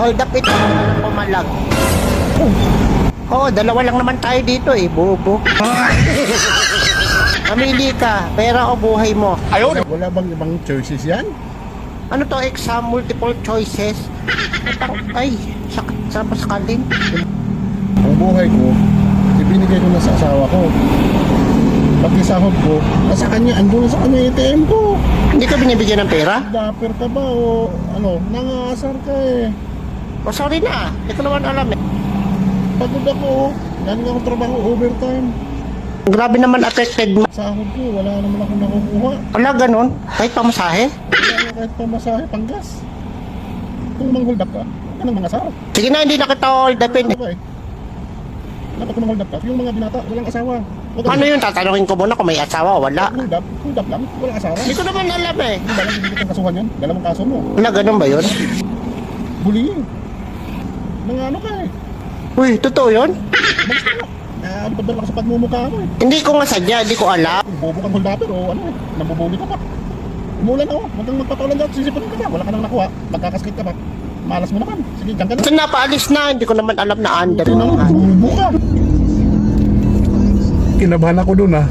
Hold up ito. Pumalag. Oo, dalawa lang naman tayo dito eh, bobo. Mamili ka, pera o buhay mo. Wala bang ibang choices yan? Ano to, exam, multiple choices? Ay, sakit sa paskalin. Ang buhay ko, ibinigay ko na sa asawa ko. Pati sahod ko, nasa kanya, andun sa kanya yung ATM ko. Hindi ka binibigyan ng pera? Dapper ka ba o ano, nangaasar ka eh. O sorry na, hindi ko naman alam eh. Pagod ako, galing ako trabaho overtime. Grabe naman affected mo. Sahod ko, wala naman ako nakukuha. Wala ganun, kahit pamasahe. Wala na kahit pamasahe, panggas. Kung mang-hold up ka, ka ng mga asar. Sige na, hindi na kita hold upin eh. Ano ba eh? Dapat kung mang-hold up ka, yung mga binata, walang asawa. Ano yun, tatanungin ko muna kung may asawa o wala. Hold up lang, walang asawa. Hindi ko naman alam eh. Hindi ba lang hindi kitang kasuhan yun? Dalawang kaso mo. Wala ganun ba yun? Bullying. Mga ano ka eh. Uy, totoo yun? Basta na. Ano ba lang sa pagmumukha mo eh. Hindi ko nga sadya, hindi ko alam. Kung bobo kang hold upper o ano eh. Nabubuli ka pa. Umulan ako. Huwag kang magpatulan dyan. Sisipan ka ba? Wala ka nang nakuha. Magkakaskit ka ba? Malas mo naman. Sige, dyan ka na. Kasi napaalis na, hindi ko naman alam na under Ito mo. na, bobo ka. Kinabahan ako dun ah.